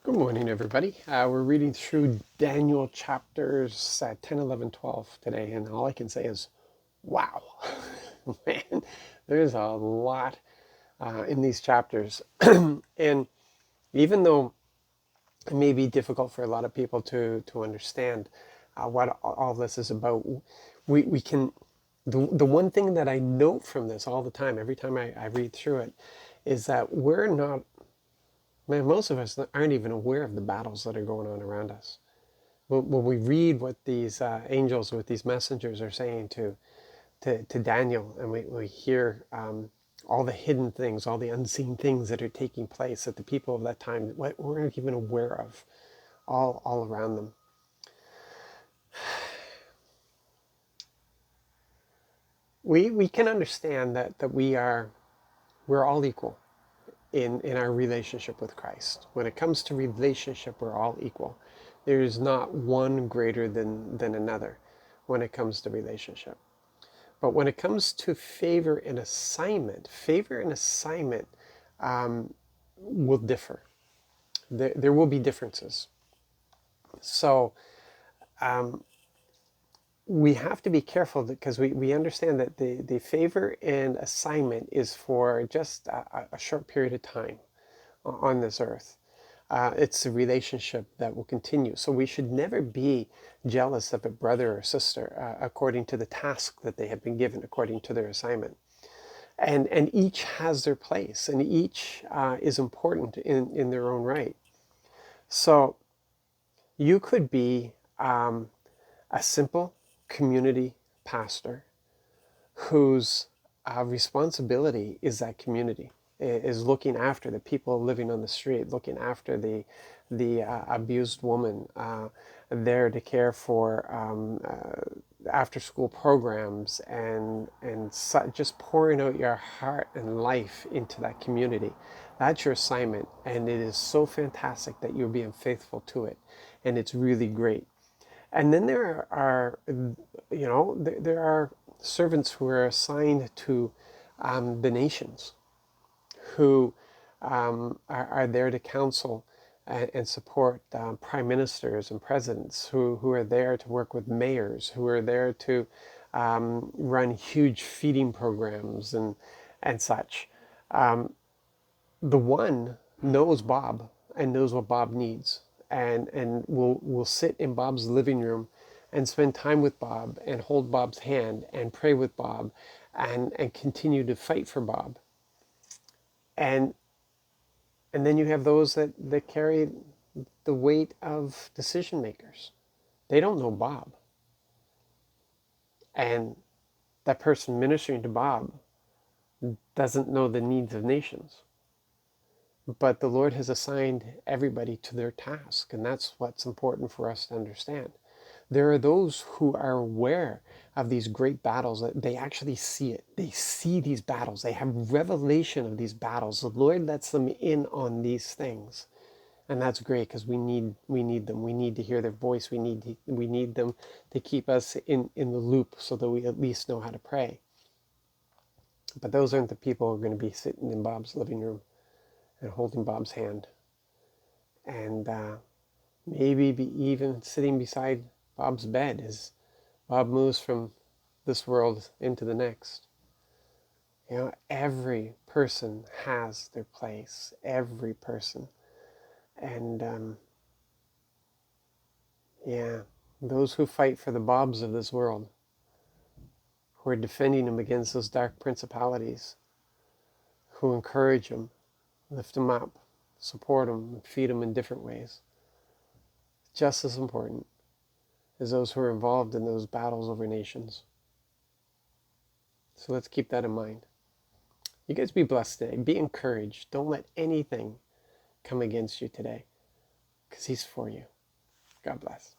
Good morning, everybody. We're reading through Daniel chapters 10, 11, 12 today, and all I can say is, wow. Man, there's a lot in these chapters. And even though it may be difficult for a lot of people to understand what all this is about, we can. The one thing that I note from this all the time, every time I read through it, is that we're not, man, most of us aren't even aware of the battles that are going on around us. When we read what these angels, what these messengers are saying to Daniel, and we hear all the hidden things, all the unseen things that are taking place that the people of that time weren't even aware of, all around them. We can understand that we're all equal in our relationship with Christ. When it comes to relationship, we're all equal. There is not one greater than another when it comes to relationship. But when it comes to favor and assignment will differ. There will be differences. So we have to be careful because we understand that the favor and assignment is for just a short period of time on this earth. It's a relationship that will continue. So we should never be jealous of a brother or sister according to the task that they have been given, according to their assignment. And each has their place, and each is important in their own right. So you could be a simple community pastor whose responsibility is that community, is looking after the people living on the street, looking after the abused woman, there to care for after school programs and just pouring out your heart and life into that community. That's your assignment, and it is so fantastic that you're being faithful to it, and it's really great. And then there are, there are servants who are assigned to the nations, who are there to counsel and support prime ministers and presidents, who are there to work with mayors, who are there to run huge feeding programs and such. The one knows Bob and knows what Bob needs, and will sit in Bob's living room and spend time with Bob and hold Bob's hand and pray with Bob and continue to fight for Bob. And and then you have those that carry the weight of decision makers. They don't know Bob. And that person ministering to Bob doesn't know the needs of nations. But the Lord has assigned everybody to their task, and that's what's important for us to understand. There are those who are aware of these great battles. That they actually see it. They see these battles. They have revelation of these battles. The Lord lets them in on these things. And that's great because we need them. We need to hear their voice. We need them to keep us in the loop so that we at least know how to pray. But those aren't the people who are going to be sitting in Bob's living room and holding Bob's hand, and maybe be even sitting beside Bob's bed as Bob moves from this world into the next. Every person has their place. Every person. And yeah, those who fight for the Bobs of this world, who are defending them against those dark principalities, who encourage them, lift them up, support them, and feed them in different ways, just as important as those who are involved in those battles over nations. So let's keep that in mind. You guys be blessed today. Be encouraged. Don't let anything come against you today, because He's for you. God bless.